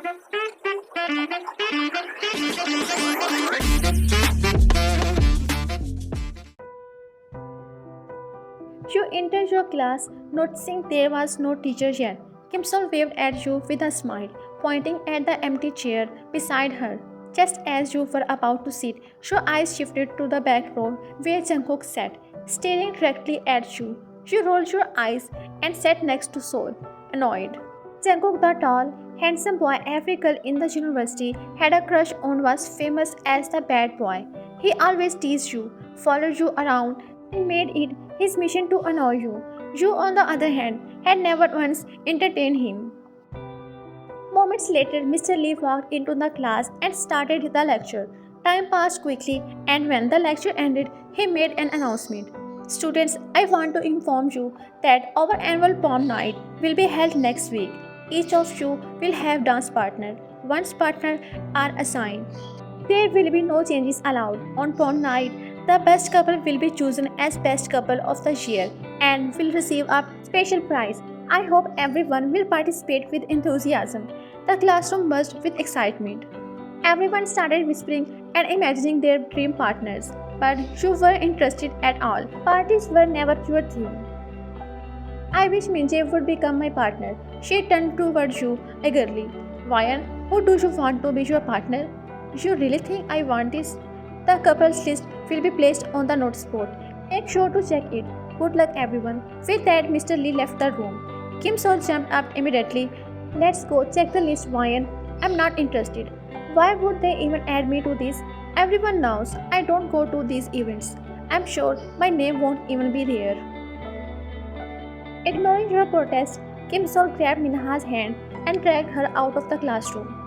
You entered your class, noticing there was no teacher yet. Kim Sol waved at you with a smile, pointing at the empty chair beside her. Just as you were about to sit, your eyes shifted to the back row where Jungkook sat, staring directly at you. You rolled your eyes and sat next to Sol, annoyed. Jungkook, the tall, handsome boy every girl in the university had a crush on, was famous as the bad boy. He always teased you, followed you around, and made it his mission to annoy you. You, on the other hand, had never once entertained him. Moments later, Mr. Lee walked into the class and started the lecture. Time passed quickly, and when the lecture ended, he made an announcement. Students, I want to inform you that our annual prom night will be held next week. Each of you will have dance partner. Once partner are assigned. There will be no changes allowed. On prom night, the best couple will be chosen as best couple of the year and will receive a special prize. I hope everyone will participate with enthusiasm. The classroom buzzed with excitement. Everyone started whispering and imagining their dream partners, but you weren't interested at all. Parties were never your thing. I wish Minje would become my partner. She turned towards you eagerly. Ryan, who do you want to be your partner? You really think I want this? The couples list will be placed on the notice board. Make sure to check it. Good luck, everyone. With that, Mr. Lee left the room. Kim Sol jumped up immediately. Let's go check the list, Ryan. I'm not interested. Why would they even add me to this? Everyone knows I don't go to these events. I'm sure my name won't even be there. Ignoring her protest, Kim Sol grabbed Minha's hand and dragged her out of the classroom.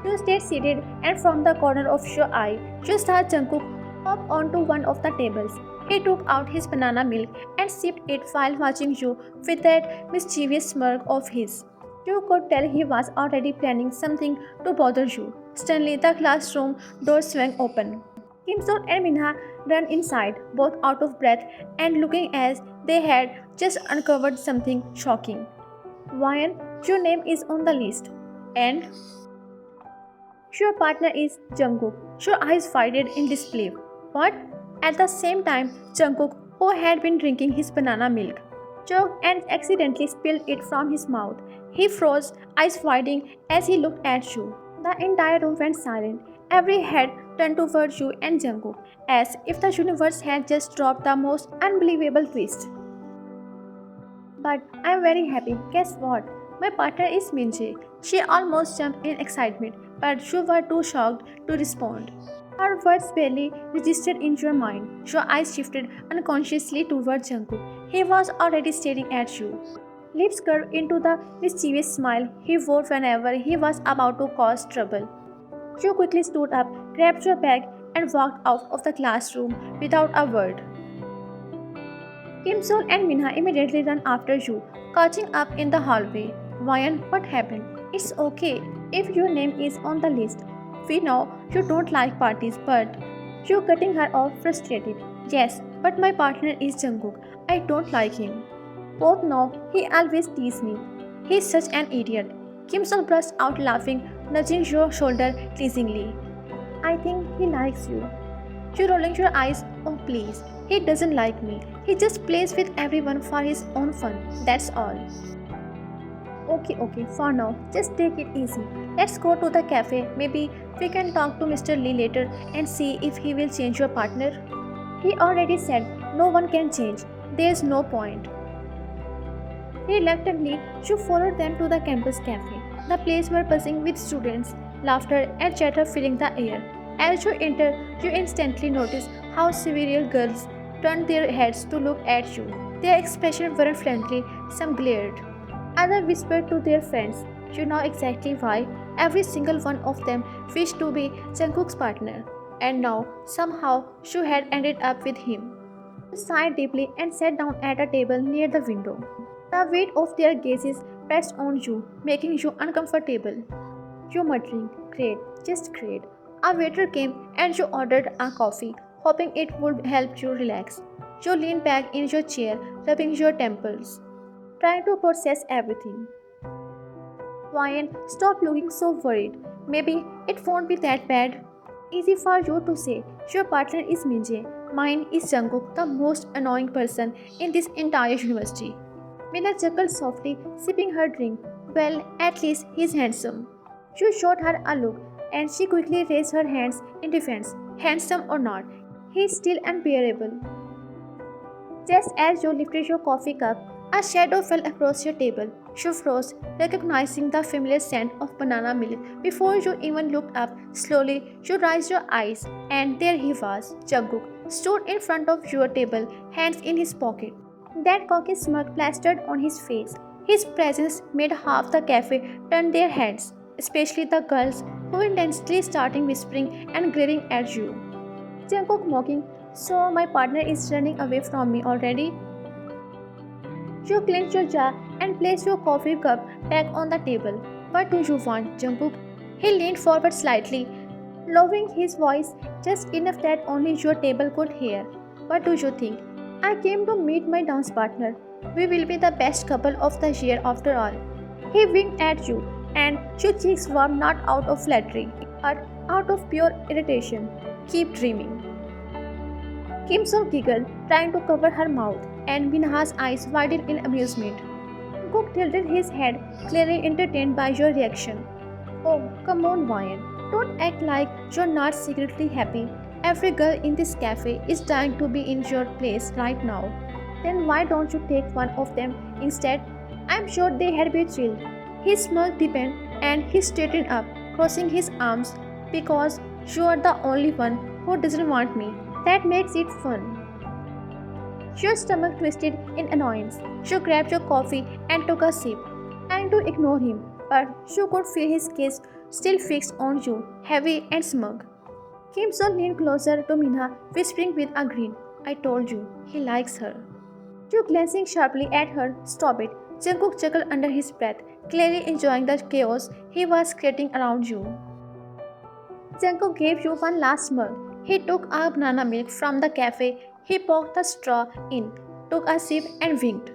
You stayed seated, and from the corner of your eye, you saw Jungkook hop onto one of the tables. He took out his banana milk and sipped it while watching you with that mischievous smirk of his. You could tell he was already planning something to bother you. Suddenly, the classroom door swung open. Kim Sol and Minha ran inside, both out of breath and looking as they had just uncovered something shocking. Ryan, your name is on the list. And your partner is Jungkook. Your eyes widened in disbelief. What? At the same time, Jungkook, who had been drinking his banana milk, choked and accidentally spilled it from his mouth. He froze, eyes widening as he looked at you. The entire room went silent. Every head turned towards you and Jungkook, as if the universe had just dropped the most unbelievable twist. But I'm very happy. Guess what? My partner is Minje. She almost jumped in excitement, but you were too shocked to respond. Her words barely registered in your mind. Your eyes shifted unconsciously towards Jungkook. He was already staring at you. Lips curved into the mischievous smile he wore whenever he was about to cause trouble. You quickly stood up, grabbed your bag, and walked out of the classroom without a word. Kim Sol and Minha immediately ran after you, catching up in the hallway. Ryan, what happened? It's okay if your name is on the list. We know you don't like parties, but you cutting her off frustrated. Yes, but my partner is Jungkook. I don't like him. Both know he always teases me. He's such an idiot. Kim Sol burst out laughing, nudging your shoulder teasingly. I think he likes you. You rolling your eyes? Oh please. He doesn't like me. He just plays with everyone for his own fun. That's all. Okay, for now, just take it easy. Let's go to the cafe. Maybe we can talk to Mr. Lee later and see if he will change your partner. He already said no one can change. There's no point. Reluctantly, you followed them to the campus cafe. The place was buzzing with students, laughter and chatter filling the air. As you entered, you instantly noticed how several girls turned their heads to look at you. Their expressions weren't friendly, some glared. Others whispered to their friends. You know exactly why. Every single one of them wished to be Jungkook's partner. And now, somehow, you had ended up with him. You sighed deeply and sat down at a table near the window. The weight of their gazes pressed on you, making you uncomfortable. You muttering, great, just great. A waiter came and you ordered a coffee, hoping it would help you relax. You leaned back in your chair, rubbing your temples, trying to process everything. Ryan, stop looking so worried. Maybe it won't be that bad. Easy for you to say. Your partner is Minjae. Mine is Jungkook, the most annoying person in this entire university. Mina chuckled softly, sipping her drink. Well, at least he's handsome. You shot her a look, and she quickly raised her hands in defense. Handsome or not, he's still unbearable. Just as you lifted your coffee cup, a shadow fell across your table. You froze, recognizing the familiar scent of banana milk. Before you even looked up, slowly you raised your eyes, and there he was. Jungkook stood in front of your table, hands in his pocket. That cocky smirk plastered on his face. His presence made half the cafe turn their heads, especially the girls who intensely started whispering and glaring at you. Jungkook mocking, so my partner is running away from me already? You clenched your jaw and placed your coffee cup back on the table. What do you want, Jungkook? He leaned forward slightly, lowering his voice just enough that only your table could hear. What do you think? I came to meet my dance partner. We will be the best couple of the year after all. He winked at you, and your cheeks warmed not out of flattery, but out of pure irritation. Keep dreaming. Kim Sol giggled, trying to cover her mouth, and Minha's eyes widened in amusement. Cook tilted his head, clearly entertained by your reaction. Oh, come on, Ryan. Don't act like you're not secretly happy. Every girl in this cafe is dying to be in your place right now. Then why don't you take one of them instead? I'm sure they had be thrilled. His smirk deepened and he straightened up, crossing his arms because you are the only one who doesn't want me. That makes it fun. Your stomach twisted in annoyance. You grabbed your coffee and took a sip, trying to ignore him, but you could feel his gaze still fixed on you, heavy and smug. Kim Sol leaned closer to Minha, whispering with a grin. I told you, he likes her. You glancing sharply at her, stop it. Jungkook chuckled under his breath, clearly enjoying the chaos he was creating around you. Jungkook gave you one last smirk. He took a banana milk from the cafe. He poked the straw in, took a sip and winked.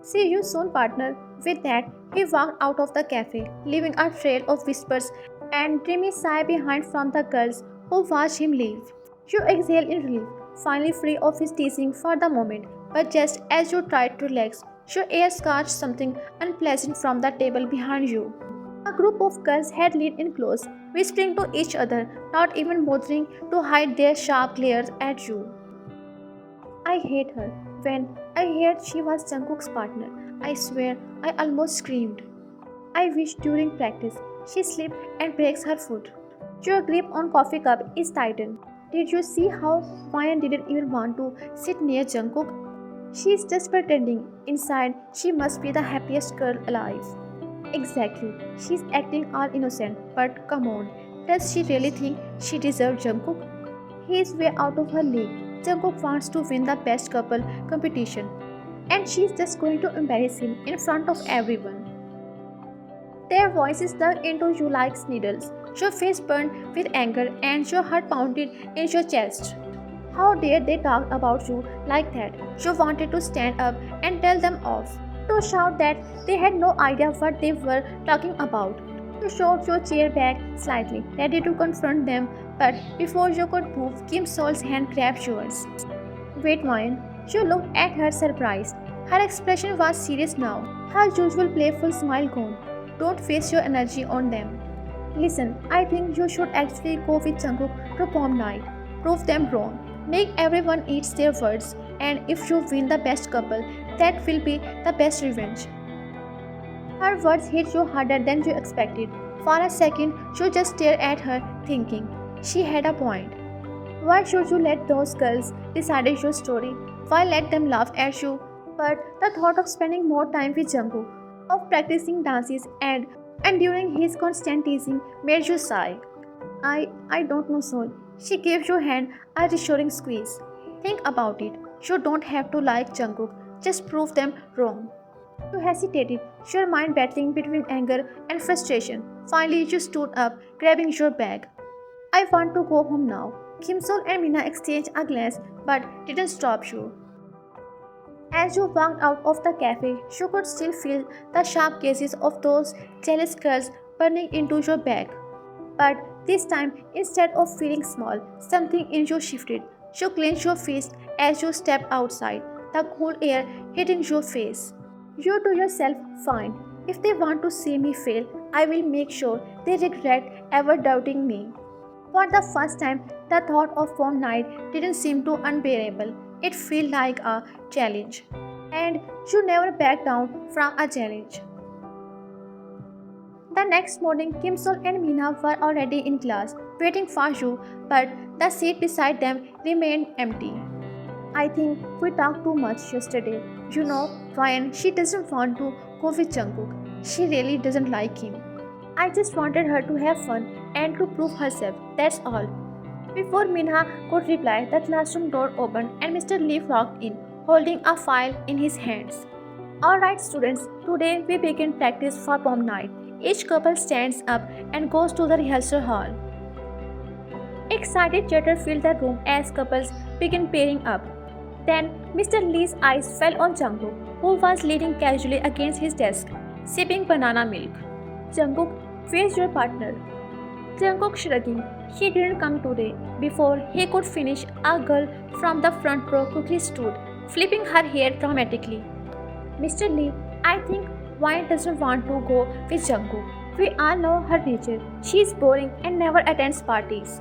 See you soon, partner. With that, he walked out of the cafe, leaving a trail of whispers and dreamy sigh behind from the girls who watched him leave. You exhaled in relief, finally free of his teasing for the moment, but just as you tried to relax, your ears caught something unpleasant from the table behind you. A group of girls had leaned in close, whispering to each other, not even bothering to hide their sharp glares at you. I hate her. When I heard she was Jungkook's partner, I swear I almost screamed. I wish during practice she slipped and breaks her foot. Your grip on coffee cup is tightened. Did you see how Ryan didn't even want to sit near Jungkook? She's just pretending. Inside, she must be the happiest girl alive. Exactly. She's acting all innocent, but come on. Does she really think she deserves Jungkook? He is way out of her league. Jungkook wants to win the best couple competition, and she's just going to embarrass him in front of everyone. Their voices dug into you like needles. Your face burned with anger and your heart pounded in your chest. How dare they talk about you like that? You wanted to stand up and tell them off, to shout that they had no idea what they were talking about. You shoved your chair back slightly, ready to confront them, but before you could move, Kim Sol's hand grabbed yours. Wait, Ryan. You looked at her surprised. Her expression was serious now, her usual playful smile gone. Don't waste your energy on them. Listen, I think you should actually go with Jungkook to prom night. Prove them wrong. Make everyone eat their words, and if you win the best couple, that will be the best revenge. Her words hit you harder than you expected. For a second, you just stared at her, thinking, she had a point. Why should you let those girls decide your story? Why let them laugh at you? But the thought of spending more time with Jungkook, of practicing dances and enduring his constant teasing made you sigh. I don't know, Sol. She gave your hand a reassuring squeeze. Think about it. You don't have to like Jungkook. Just prove them wrong. You hesitated, your mind battling between anger and frustration. Finally, you stood up, grabbing your bag. I want to go home now. Kim Sol and Mina exchanged a glance but didn't stop you. As you walked out of the cafe, you could still feel the sharp gazes of those jealous girls burning into your back. But this time, instead of feeling small, something in you shifted. You clenched your fist as you stepped outside, the cool air hitting your face. You to yourself, fine. If they want to see me fail, I will make sure they regret ever doubting me. For the first time, the thought of prom night didn't seem too unbearable. It felt like a challenge. And you never back down from a challenge. The next morning, Kim Sol and Meena were already in class, waiting for you, but the seat beside them remained empty. I think we talked too much yesterday. You know, Ryan, she doesn't want to go with Jungkook. She really doesn't like him. I just wanted her to have fun and to prove herself, that's all. Before Minha could reply, the classroom door opened and Mr. Lee walked in, holding a file in his hands. Alright, students, today we begin practice for prom night. Each couple stands up and goes to the rehearsal hall. Excited chatter filled the room as couples began pairing up. Then, Mr. Lee's eyes fell on Jungkook, who was leaning casually against his desk, sipping banana milk. Jungkook, where's your partner? Jungkook shrugging. He didn't come today. Before he could finish, a girl from the front row quickly stood, flipping her hair dramatically. Mr. Lee, I think Wine doesn't want to go with Jungkook. We all know her nature. She's boring and never attends parties.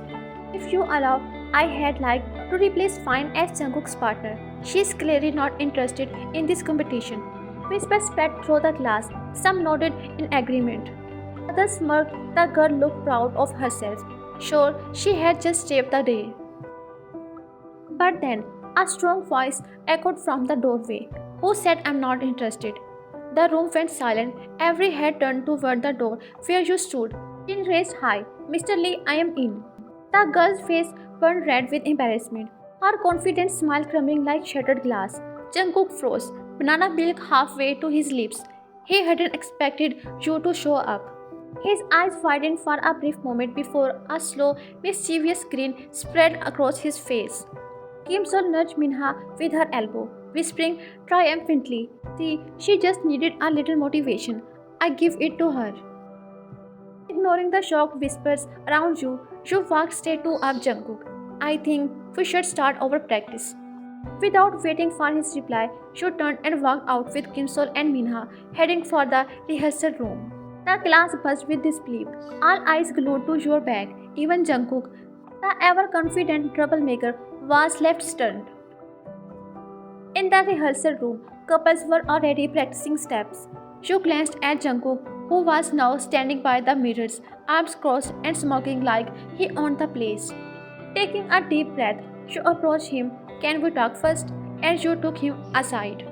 If you allow, I had like to replace Fine as Jungkook's partner. She's clearly not interested in this competition. Whispers spread through the class. Some nodded in agreement. Others smirked. The girl looked proud of herself. Sure, she had just saved the day. But then, a strong voice echoed from the doorway. Who said I'm not interested? The room went silent. Every head turned toward the door where you stood. Chin raised high. Mr. Lee, I am in. The girl's face burned red with embarrassment. Her confident smile crumbling like shattered glass. Jungkook froze, banana milk halfway to his lips. He hadn't expected you to show up. His eyes widened for a brief moment before a slow, mischievous grin spread across his face. Kim Sol nudged Minha with her elbow, whispering triumphantly, see, she just needed a little motivation. I give it to her. Ignoring the shocked whispers around you, you walked straight to up Jungkook. I think we should start our practice. Without waiting for his reply, you turned and walked out with Kim Sol and Minha, heading for the rehearsal room. The class buzzed with disbelief, all eyes glued to your back. Even Jungkook, the ever-confident troublemaker, was left stunned. In the rehearsal room, couples were already practicing steps. You glanced at Jungkook, who was now standing by the mirrors, arms crossed and smoking like he owned the place. Taking a deep breath, you approached him. Can we talk first? And you took him aside.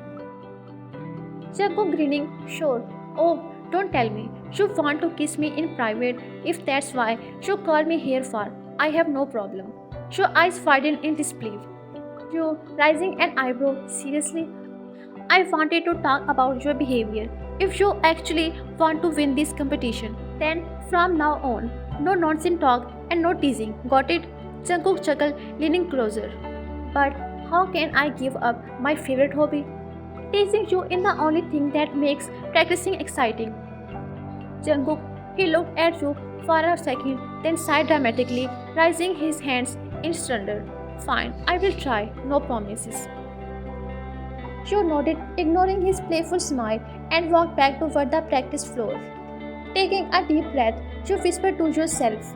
Jungkook grinning, sure. Oh, don't tell me. You want to kiss me in private. If that's why you called me here for, I have no problem. Your eyes widened in disbelief. You, raising an eyebrow, seriously? I wanted to talk about your behavior. If you actually want to win this competition, then from now on, no nonsense talk and no teasing. Got it? Jungkook chuckled, leaning closer. But how can I give up my favorite hobby? Teasing you is the only thing that makes practicing exciting. Jungkook, he looked at you for a second, then sighed dramatically, raising his hands in surrender. Fine, I will try, no promises. You nodded, ignoring his playful smile, and walked back toward the practice floor. Taking a deep breath, you whispered to yourself,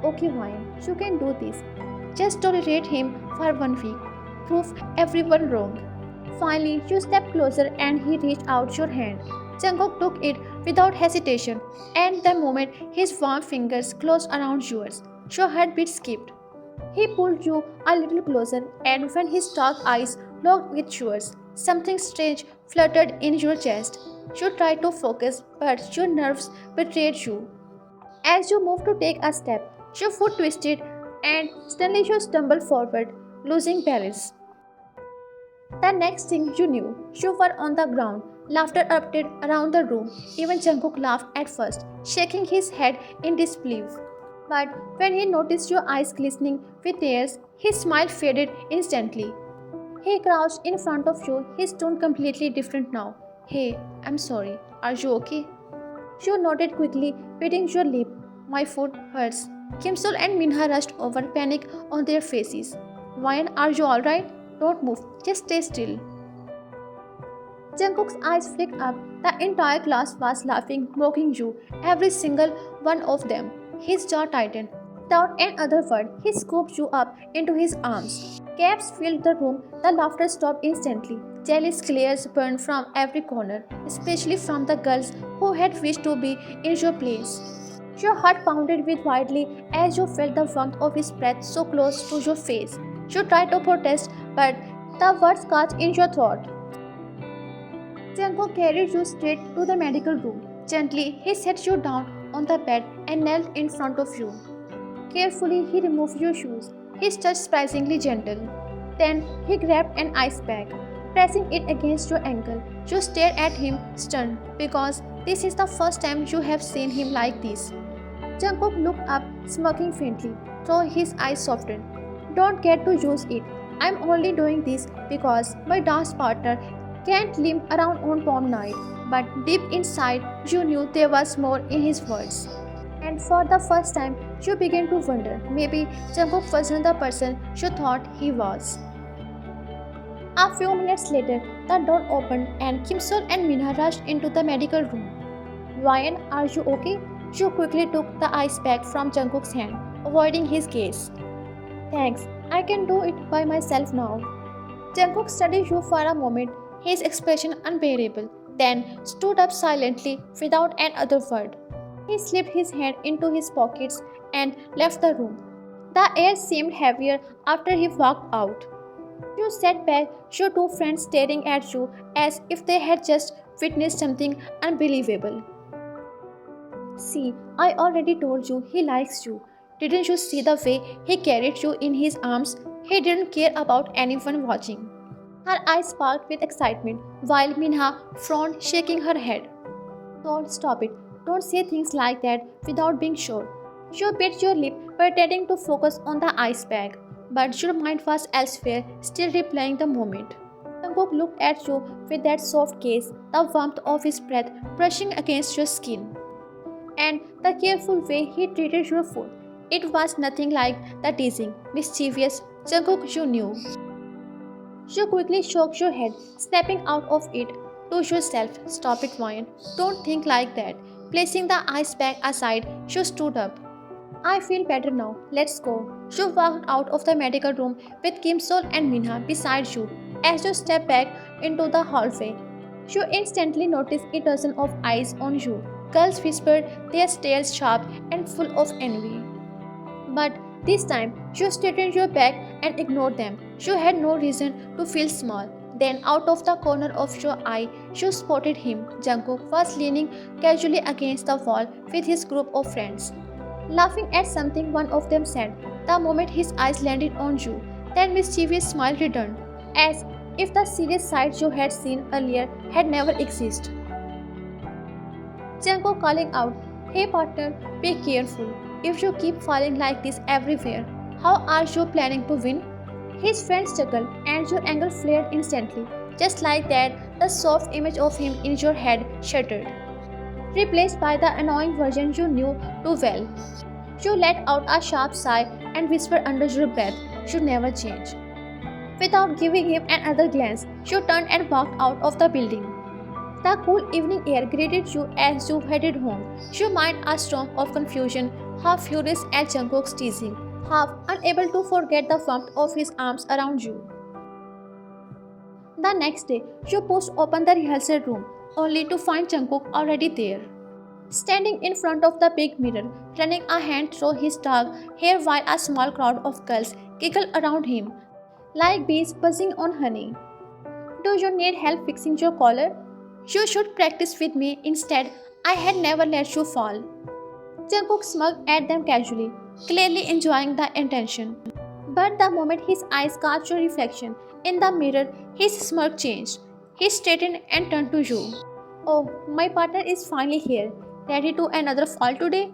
okay, Ryan, you can do this. Just tolerate him for 1 week. Prove everyone wrong. Finally, you stepped closer and he reached out your hand. Jungkook took it without hesitation, and the moment his warm fingers closed around yours, your heartbeat skipped. He pulled you a little closer, and when his dark eyes locked with yours, something strange fluttered in your chest. You tried to focus, but your nerves betrayed you. As you moved to take a step, your foot twisted, and suddenly you stumbled forward, losing balance. The next thing you knew, you were on the ground. Laughter erupted around the room. Even Jungkook laughed at first, shaking his head in disbelief. But when he noticed your eyes glistening with tears, his smile faded instantly. He crouched in front of Joe, his tone completely different now. Hey, I'm sorry. Are you okay? Joe nodded quickly, biting your lip. My foot hurts. Kim Sol and Minha rushed over, panic on their faces. Ryan, are you alright? Don't move, just stay still. Jungkook's eyes flicked up. The entire class was laughing, mocking you, every single one of them. His jaw tightened. Without another word, he scooped you up into his arms. Caps filled the room. The laughter stopped instantly. Jealous glares burned from every corner, especially from the girls who had wished to be in your place. Your heart pounded with wildly as you felt the warmth of his breath so close to your face. You tried to protest, but the words caught in your throat. Jungkook carried you straight to the medical room. Gently, he set you down on the bed and knelt in front of you. Carefully, he removed your shoes, his touch surprisingly gentle. Then, he grabbed an ice pack, pressing it against your ankle. You stared at him, stunned, because this is the first time you have seen him like this. Jungkook looked up, smirking faintly, though his eyes softened. Don't get to use it. I'm only doing this because my dance partner can't limp around on prom night. But deep inside, you knew there was more in his words. And for the first time, you began to wonder maybe Jungkook wasn't the person you thought he was. A few minutes later, the door opened and Kim Sol and Minha rushed into the medical room. Ryan, are you okay? You quickly took the ice pack from Jungkook's hand, avoiding his gaze. Thanks, I can do it by myself now. Jungkook studied you for a moment, his expression unbearable, then stood up silently without another word. He slipped his hand into his pockets and left the room. The air seemed heavier after he walked out. You sat back, your two friends staring at you as if they had just witnessed something unbelievable. See, I already told you he likes you. Didn't you see the way he carried you in his arms? He didn't care about anyone watching. Her eyes sparkled with excitement while Minha frowned, shaking her head. Don't stop it. Don't say things like that without being sure. You bit your lip, pretending to focus on the ice bag, but your mind was elsewhere, still replaying the moment. Jungkook looked at you with that soft gaze, the warmth of his breath brushing against your skin, and the careful way he treated your foot. It was nothing like the teasing, mischievous Jungkook you knew. You quickly shook your head, snapping out of it to yourself. Stop it, Ryan. Don't think like that. Placing the ice bag aside, you stood up. I feel better now. Let's go. You walked out of the medical room with Kim Sol and Minha beside you. As you stepped back into the hallway, you instantly noticed a dozen of eyes on you. Girls whispered, their stares sharp and full of envy. But this time, you straightened your back and ignored them. You had no reason to feel small. Then, out of the corner of your eye, you spotted him. Jungkook was leaning casually against the wall with his group of friends, laughing at something one of them said. The moment his eyes landed on you, that mischievous smile returned, as if the serious side you had seen earlier had never existed. Jungkook calling out, "Hey partner, be careful. If you keep falling like this everywhere, how are you planning to win?" His friends chuckled and your anger flared instantly. Just like that, the soft image of him in your head shattered, replaced by the annoying version you knew too well. You let out a sharp sigh and whispered under your breath, "You never change." Without giving him another glance, you turned and walked out of the building. The cool evening air greeted you as you headed home, your mind a storm of confusion, half furious at Jungkook's teasing, half unable to forget the warmth of his arms around you. The next day, you pushed open the rehearsal room, only to find Jungkook already there. Standing in front of the big mirror, running a hand through his dark hair while a small crowd of girls giggled around him, like bees buzzing on honey. Do you need help fixing your collar? You should practice with me instead. I had never let you fall. Jungkook smirked at them casually, clearly enjoying the attention. But the moment his eyes caught your reflection in the mirror, his smirk changed. He straightened and turned to you. "Oh, my partner is finally here. Ready to another fall today?"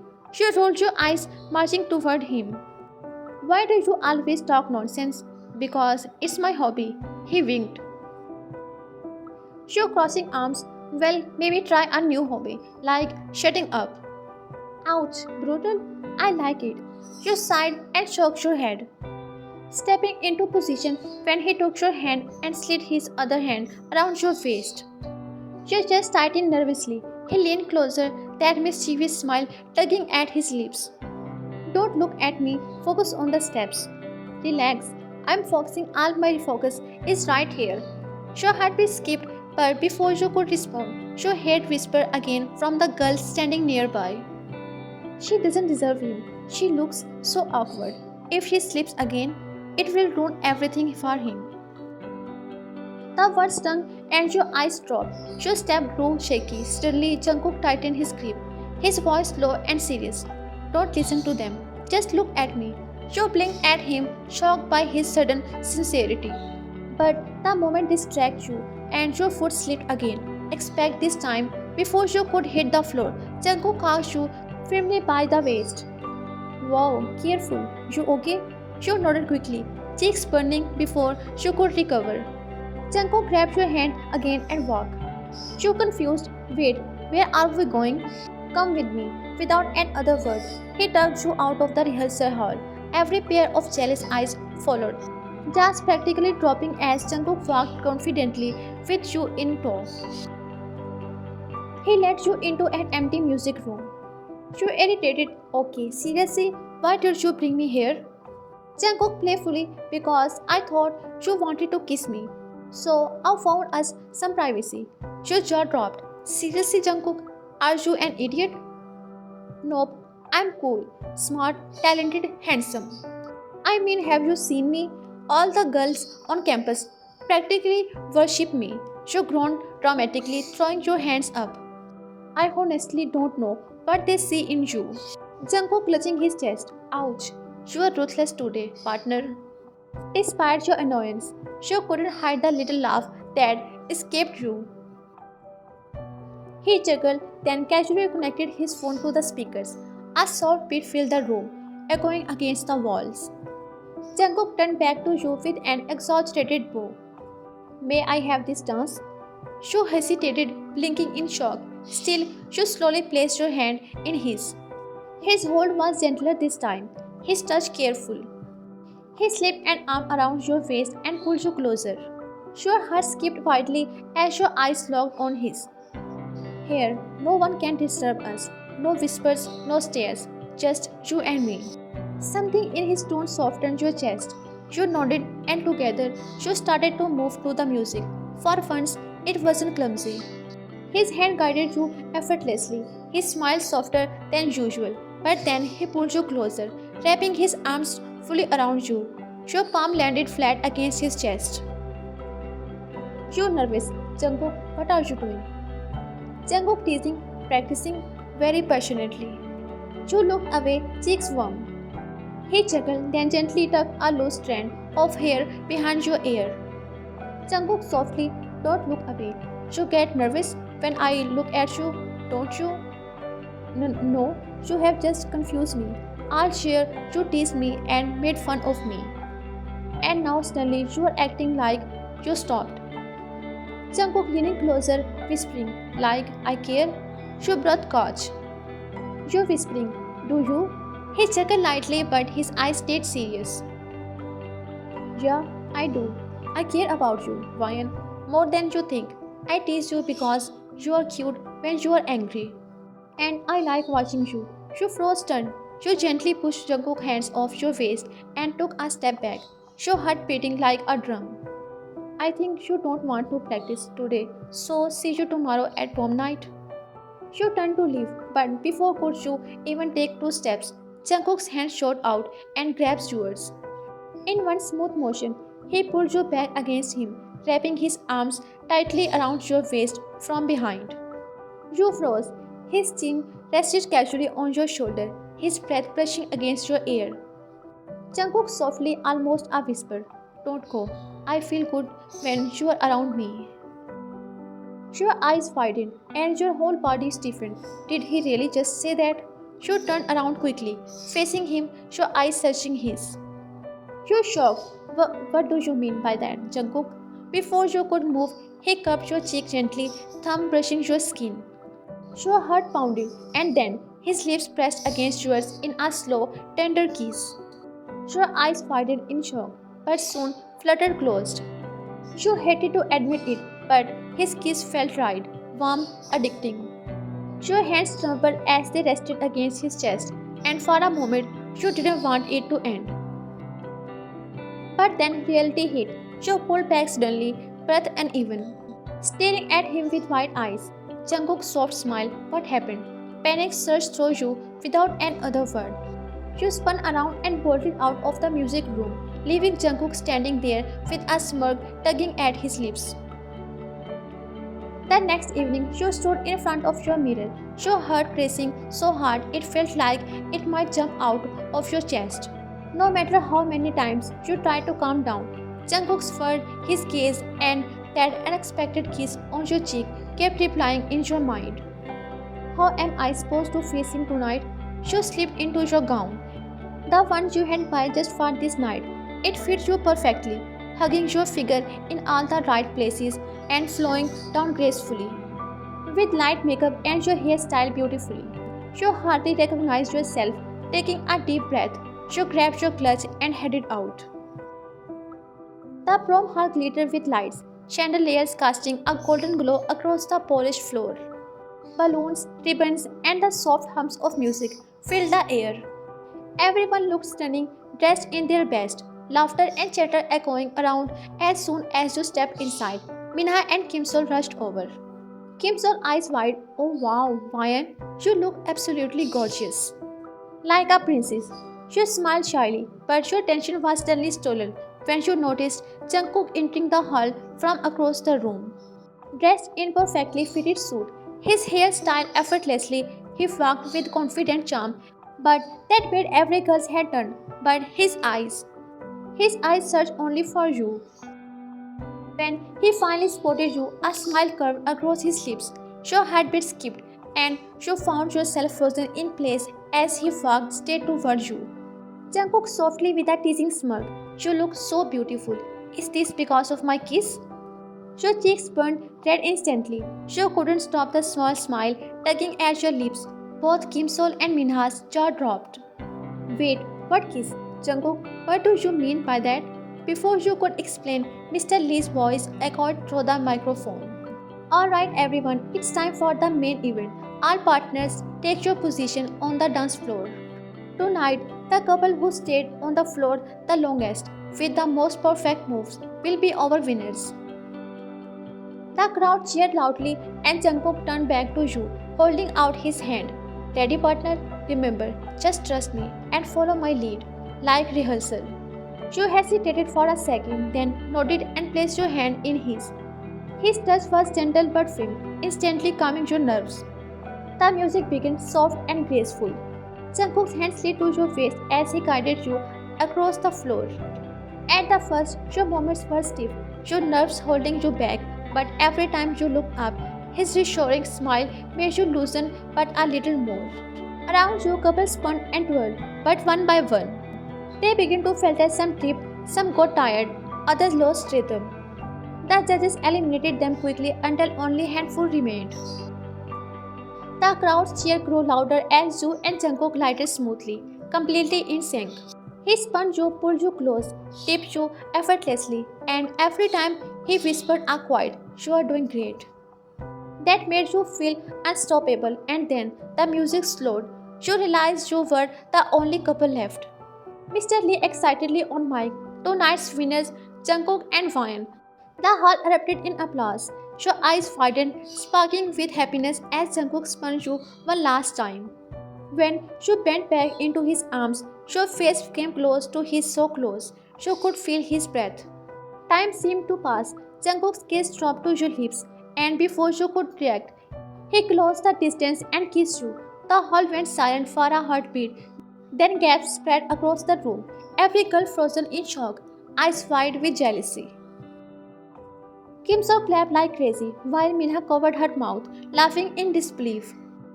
You rolled your eyes, marching toward him. "Why do you always talk nonsense?" "Because it's my hobby," He winked. Show crossing arms. Well, maybe try a new hobby, like shutting up. Ouch, brutal? I like it. You sighed and shook your head, stepping into position when he took your hand and slid his other hand around your waist. Your chest tightened nervously. He leaned closer, that mischievous smile tugging at his lips. Don't look at me, focus on the steps. Relax, I'm focusing, all my focus is right here. Your heartbeat skipped, but before you could respond, your head whispered again from the girl standing nearby. She doesn't deserve him. She looks so awkward. If she slips again, it will ruin everything for him. The words stung and your eyes dropped. Your step grew shaky. Suddenly, Jungkook tightened his grip, his voice low and serious. Don't listen to them. Just look at me. You blinked at him, shocked by his sudden sincerity. But the moment distracted you, and your foot slipped again. Expect this time, before you could hit the floor, Jungkook caught you firmly by the waist. Wow, careful. You okay? You nodded quickly, cheeks burning before you could recover. Jungkook grabbed your hand again and walked. You confused. Wait, where are we going? Come with me. Without another word, he tugged you out of the rehearsal hall. Every pair of jealous eyes followed, just practically dropping as Jungkook walked confidently with you in tow. He led you into an empty music room. You irritated. Okay, seriously, why did you bring me here? Jungkook playfully, because I thought you wanted to kiss me. So I found us some privacy. Your jaw dropped. Seriously, Jungkook, are you an idiot? Nope, I'm cool, smart, talented, handsome. I mean, have you seen me? All the girls on campus practically worship me. You groaned dramatically, throwing your hands up. I honestly don't know what they see in you. Jungkook clutching his chest. Ouch. You are ruthless today, partner. Despite your annoyance, you couldn't hide the little laugh that escaped you. He chuckled, then casually connected his phone to the speakers. A soft beat filled the room, echoing against the walls. Jungkook turned back to you with an exaggerated bow. May I have this dance? You hesitated, blinking in shock. Still, you slowly placed your hand in his. His hold was gentler this time, his touch careful. He slipped an arm around your waist and pulled you closer. Your heart skipped wildly as your eyes locked on his. Here, no one can disturb us. No whispers, no stares, just you and me. Something in his tone softened your chest. You nodded, and together you started to move to the music. For once, it wasn't clumsy. His hand guided you effortlessly, his smile softer than usual. But then he pulled you closer, wrapping his arms fully around you. Your palm landed flat against his chest. You're nervous. Jungkook, what are you doing? Jungkook teasing, practicing very passionately. You looked away, cheeks warm. He chuckled, then gently tucked a loose strand of hair behind your ear. Jungkook softly, don't look away. You get nervous when I look at you, don't you? No, you have just confused me. All year you teased me and made fun of me. And now suddenly you are acting like you stopped. Jungkook leaning closer, whispering, like I care. You breath caught. You're whispering, do you? He chuckled lightly, but his eyes stayed serious. Yeah, I do. I care about you, Ryan, more than you think. I tease you because you are cute when you are angry. And I like watching you. You froze stunned. You gently pushed Jungkook's hands off your waist and took a step back, your heart beating like a drum. I think you don't want to practice today, so see you tomorrow at prom night. You turned to leave, but before could you even take two steps, Jungkook's hand shot out and grabbed yours. In one smooth motion, he pulled you back against him, wrapping his arms tightly around your waist from behind. You froze. His chin rested casually on your shoulder, his breath brushing against your ear. Jungkook softly, almost a whisper, don't go. I feel good when you are around me. Your eyes widened and your whole body stiffened. Did he really just say that? You turned around quickly, facing him, your eyes searching his. You're shocked. What do you mean by that, Jungkook? Before you could move, he cupped your cheek gently, thumb brushing your skin. Your heart pounded, and then his lips pressed against yours in a slow, tender kiss. Your eyes widened in shock, but soon fluttered closed. You hated to admit it, but his kiss felt right, warm, addicting. Your hands trembled as they rested against his chest, and for a moment you didn't want it to end. But then reality hit. You pulled back suddenly, breath uneven. Staring at him with wide eyes, Jungkook's soft smile. What happened? Panic surged through you without another word. You spun around and bolted out of the music room, leaving Jungkook standing there with a smirk tugging at his lips. The next evening, you stood in front of your mirror, your heart racing so hard it felt like it might jump out of your chest. No matter how many times you tried to calm down, Jungkook spurred his gaze, and that unexpected kiss on your cheek kept replying in your mind. How am I supposed to face him tonight? You slipped into your gown, the one you had bought just for this night. It fit you perfectly, hugging your figure in all the right places and flowing down gracefully. With light makeup and your hairstyle beautifully, you hardly recognized yourself. Taking a deep breath, you grabbed your clutch and headed out. The prom hall glittered with lights, chandeliers casting a golden glow across the polished floor. Balloons, ribbons, and the soft hums of music filled the air. Everyone looked stunning, dressed in their best, laughter and chatter echoing around as soon as you stepped inside. Minha and Kim Sol rushed over. Kim Sol eyes wide. Oh wow, Ryan, you look absolutely gorgeous. Like a princess. She smiled shyly, but your attention was suddenly stolen when you noticed Jungkook entering the hall from across the room. Dressed in perfectly fitted suit, his hair styled effortlessly, he walked with confident charm, but that made every girl's head turn. But his eyes searched only for you. When he finally spotted you, a smile curved across his lips. Your heartbeat skipped, and you found yourself frozen in place as he walked straight toward you. Jungkook softly with a teasing smirk. You look so beautiful. Is this because of my kiss? Your cheeks burned red instantly. You couldn't stop the small smile tugging at your lips. Both Kim Sol and Minha's jaw dropped. Wait, what kiss? Jungkook, what do you mean by that? Before you could explain, Mr. Lee's voice echoed through the microphone. Alright everyone, it's time for the main event. All partners, take your position on the dance floor. Tonight, the couple who stayed on the floor the longest, with the most perfect moves, will be our winners. The crowd cheered loudly and Jungkook turned back to you, holding out his hand. Ready partner? Remember, just trust me and follow my lead, like rehearsal. You hesitated for a second, then nodded and placed your hand in his. His touch was gentle but firm, instantly calming your nerves. The music began soft and graceful. Jungkook's hand slid to your waist as he guided you across the floor. At the first, your movements were stiff, your nerves holding you back, but every time you looked up, his reassuring smile made you loosen but a little more. Around you, couples spun and twirled, but one by one. They began to falter, some tripped, some got tired, others lost rhythm. The judges eliminated them quickly until only a handful remained. The crowd's cheer grew louder as Ju and Jungkook glided smoothly, completely in sync. He spun you, pulled you close, tipped you effortlessly, and every time he whispered a quiet, "You are doing great." That made you feel unstoppable, and then the music slowed. You realized you were the only couple left. Mr. Lee excitedly on mic, tonight's winners, Jungkook and Ryan. The hall erupted in applause. Your eyes widened, sparkling with happiness as Jungkook spun you one last time. When you bent back into his arms, your face came close to his, so close you could feel his breath. Time seemed to pass. Jungkook's kiss dropped to your lips, and before you could react, he closed the distance and kissed you. The hall went silent for a heartbeat. Then gasps spread across the room, every girl frozen in shock, eyes wide with jealousy. Kim Sol clapped like crazy, while Minha covered her mouth, laughing in disbelief.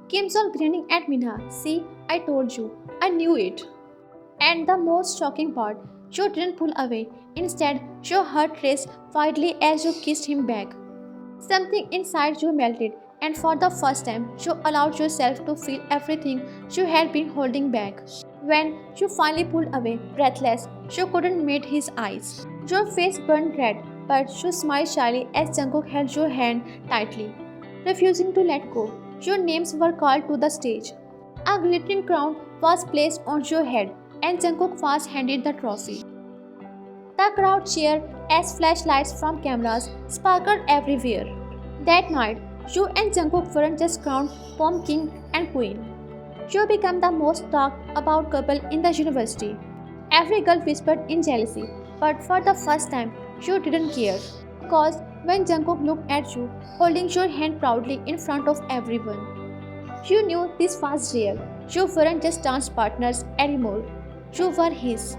Kim Sol grinning at Minha. See, I told you. I knew it. And the most shocking part, you didn't pull away. Instead, your heart raced wildly as you kissed him back. Something inside you melted, and for the first time, you allowed yourself to feel everything you had been holding back. When you finally pulled away, breathless, you couldn't meet his eyes. Your face burned red, but you smiled shyly as Jungkook held your hand tightly, refusing to let go. Your names were called to the stage. A glittering crown was placed on your head, and Jungkook was handed the trophy. The crowd cheered as flashlights from cameras sparkled everywhere. That night, you and Jungkook weren't just crowned prom king and queen. You became the most talked about couple in the university. Every girl whispered in jealousy, but for the first time, you didn't care. Because when Jungkook looked at you, holding your hand proudly in front of everyone, you knew this was real. You weren't just dance partners anymore. You were his.